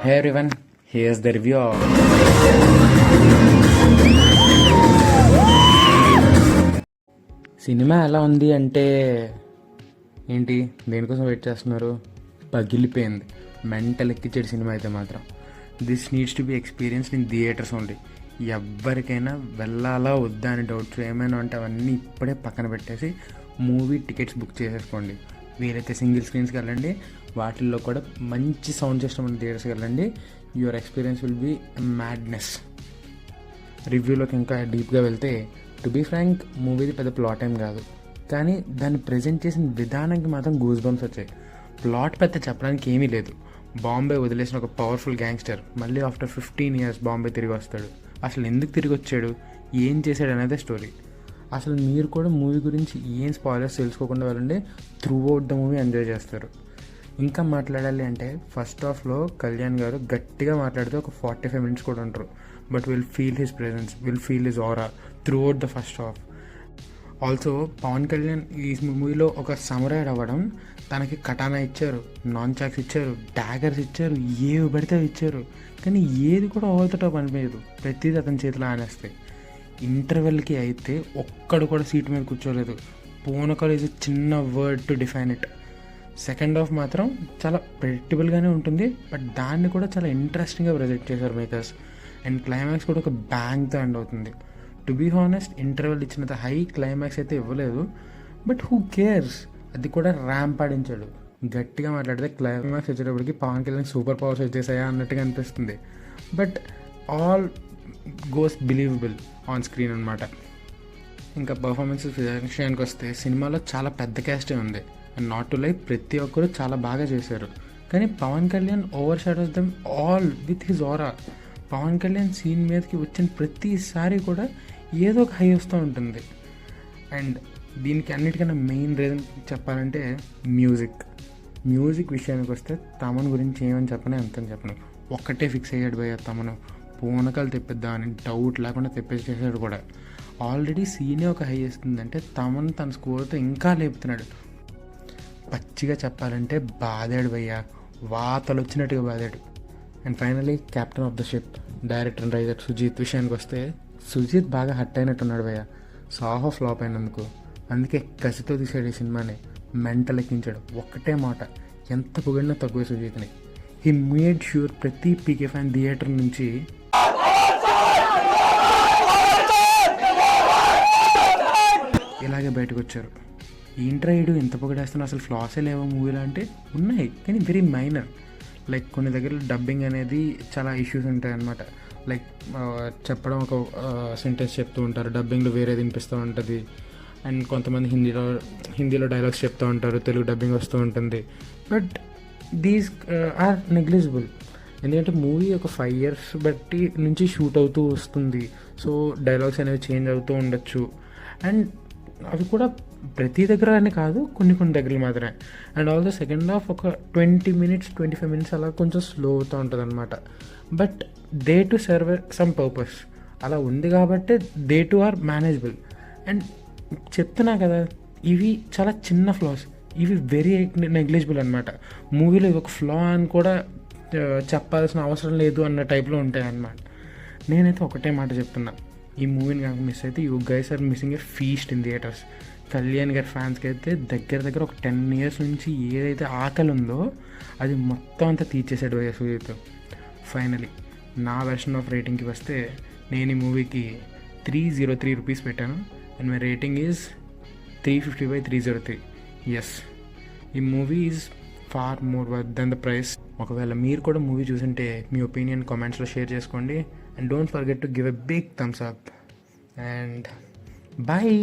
Hey everyone, here's the review of cinema ఎలా ఉంది అంటే ఏంటి, దేనికోసం వెయిట్ చేస్తున్నారు? పగిలిపోయింది, మెంటల్ ఎక్కించేది సినిమా అయితే మాత్రం. This needs to be experienced in theatres only. ఎవరికైనా వెళ్ళాలా వద్దా అని డౌట్స్ ఏమైనా ఉంటే అవన్నీ ఇప్పుడే పక్కన పెట్టేసి మూవీ టికెట్స్ బుక్ చేసేసుకోండి. వీలైతే సింగిల్ స్క్రీన్స్కి వెళ్ళండి, వాటిల్లో కూడా మంచి సౌండ్ సిస్టమ్ ఉన్న థియేటర్స్కి వెళ్ళండి. Your experience will be madness. రివ్యూలోకి ఇంకా డీప్గా వెళ్తే, టు బీ ఫ్రాంక్, మూవీది పెద్ద ప్లాట్ ఏం కాదు, కానీ దాన్ని ప్రజెంట్ చేసిన విధానానికి మాత్రం గూస్ బంప్స్ వచ్చాయి. ప్లాట్ పెద్ద చెప్పడానికి ఏమీ లేదు. బాంబే వదిలేసిన ఒక పవర్ఫుల్ గ్యాంగ్స్టర్ మళ్ళీ ఆఫ్టర్ 15 years బాంబే తిరిగి వస్తాడు. అసలు ఎందుకు తిరిగి వచ్చాడు, ఏం చేశాడు అనేదే స్టోరీ. అసలు మీరు కూడా మూవీ గురించి ఏం స్పాయిలర్స్ తెలుసుకోకుండా వెళ్ళండి, through out the movie enjoy చేస్తారు. ఇంకా మాట్లాడాలి అంటే, ఫస్ట్ హాఫ్లో కళ్యాణ్ గారు గట్టిగా మాట్లాడితే ఒక 45 minutes కూడా ఉంటారు. But will feel his presence, will feel his aura throughout the first half. Also Pawan Kalyan ఈ మూవీలో ఒక సమురాయ్ అవ్వడం, తనకి కటానా ఇచ్చారు, నాన్ చాక్స్ ఇచ్చారు, డాగర్స్ ఇచ్చారు, ఏవి పడితే ఇచ్చారు, కానీ ఏది కూడా ఓవర్ ద టాప్ అనిపించదు. ప్రతిదీ అతని చేతిలో ఆనేస్తాయి. ఇంటర్వెల్కి అయితే ఒక్కడు కూడా సీట్ మీద కూర్చోలేదు. పూనకల్ ఈజ్ చిన్న word to define it. Second half మాత్రం చాలా ప్రెడిక్టబుల్గానే ఉంటుంది, బట్ దాన్ని కూడా చాలా ఇంట్రెస్టింగ్గా ప్రజెంట్ చేశారు మేకర్స్. అండ్ క్లైమాక్స్ కూడా ఒక బ్యాంగ్తో ఎండ్ అవుతుంది. టు బీ హానెస్ట్, ఇంటర్వెల్ ఇచ్చినంత హై క్లైమాక్స్ అయితే ఇవ్వలేదు, బట్ హూ కేర్స్, అది కూడా ర్యాంప్ ఆడించాడు. గట్టిగా మాట్లాడితే క్లైమాక్స్ వచ్చేటప్పటికి పవన్ కళ్యాణ్ సూపర్ పవర్స్ వచ్చేసాయా అన్నట్టుగా అనిపిస్తుంది. But all goes believable on screen అనమాట. ఇంకా పర్ఫార్మెన్సెస్ విషయానికి వస్తే, సినిమాలో చాలా పెద్ద క్యాస్టే ఉంది. అండ్ నాట్ టు లైక్, ప్రతి ఒక్కరు చాలా బాగా చేశారు. కానీ Pawan Kalyan overshadows them all with his aura. Pawan Kalyan scene మీదకి వచ్చిన ప్రతిసారి కూడా ఏదో ఒక హై వస్తూ ఉంటుంది. అండ్ దీనికి అన్నిటికన్నా మెయిన్ రీజన్ చెప్పాలంటే మ్యూజిక్ విషయానికి వస్తే, తమన్ గురించి ఏమని చెప్పను, ఎంతని చెప్పను. ఒక్కటే ఫిక్స్ అయ్యాడు భయ్య తమను. పూనకాలు తెప్పిద్దామని డౌట్ లేకుండా తెప్పించేసాడు కూడా. ఆల్రెడీ సీనే ఒక హై వేస్తుందంటే తమన్ తన స్కోర్తో ఇంకా లేపుతున్నాడు. పచ్చిగా చెప్పాలంటే బాదాడు భయ్య, వాతలు వచ్చినట్టుగా బాదాడు. And finally captain of the ship, director and writer Sujeeth విషయానికి వస్తే, సుజీత్ బాగా హట్ అయినట్టున్నాడు భయ్య సాహో ఫ్లాప్ అయినందుకు. అందుకే కసితో తీసాడు ఈ సినిమాని, మెంటల్ ఎక్కించాడు. ఒక్కటే మాట, ఎంత పొగిడినా తక్కువే సుజీత్ని. హీ మేడ్ ష్యూర్ ప్రతి పీకే ఫ్యాన్ థియేటర్ నుంచి ఇలాగే బయటకు వచ్చారు. ఏంట్రా ఈడు ఇంత పొగిడేస్తున్నా, అసలు ఫ్లాసే లేవో మూవీలో అంటే ఉన్నాయి, కానీ వెరీ మైనర్. లైక్ కొన్ని దగ్గర డబ్బింగ్ అనేది చాలా ఇష్యూస్ ఉంటాయి అన్నమాట. లైక్ చెప్పడం ఒక సెంటెన్స్ చెప్తూ ఉంటారు, డబ్బింగ్లో వేరే వినిపిస్తూ ఉంటుంది. అండ్ కొంతమంది హిందీలో డైలాగ్స్ చెప్తూ ఉంటారు, తెలుగు డబ్బింగ్ వస్తూ ఉంటుంది. But these are negligible. ఎందుకంటే మూవీ ఒక 5 years బట్టి నుంచి షూట్ అవుతూ వస్తుంది. సో డైలాగ్స్ అనేవి చేంజ్ అవుతూ ఉండొచ్చు. అండ్ అవి కూడా ప్రతి దగ్గర అని కాదు, కొన్ని దగ్గరలు మాత్రమే. అండ్ ఆల్సో సెకండ్ హాఫ్ ఒక 20 minutes 25 minutes అలా కొంచెం స్లో అవుతూ ఉంటుంది అనమాట. But they do serve some purpose అలా ఉంది కాబట్టి they too are manageable. And చెప్తున్నా కదా, ఇవి చాలా చిన్న ఫ్లాస్, ఇవి వెరీ నెగ్లిజిబుల్ అనమాట. మూవీలో ఇవి ఒక ఫ్లా అని కూడా చెప్పాల్సిన అవసరం లేదు అన్న టైప్లో ఉంటాయి అన్నమాట. నేనైతే ఒకటే మాట చెప్తున్నా, ఈ మూవీని కనుక మిస్ అయితే you guys are missing a feast in theatres. Kalyan గారి ఫ్యాన్స్కి అయితే దగ్గర ఒక 10 years నుంచి ఏదైతే ఆకలి ఉందో అది మొత్తం అంతా తీర్చేసాడు సుజీత్. ఫైనలీ నా వెర్షన్ ఆఫ్ రేటింగ్కి వస్తే, నేను ఈ మూవీకి 303 rupees పెట్టాను. And my rating is 350/303. Yes, ఈ movie is far more worth than the price. ఒకవేళ మీరు కూడా మూవీ చూసింటే మీ ఒపీనియన్ కామెంట్స్లో షేర్ చేసుకోండి. And don't forget to give a big thumbs up. And bye.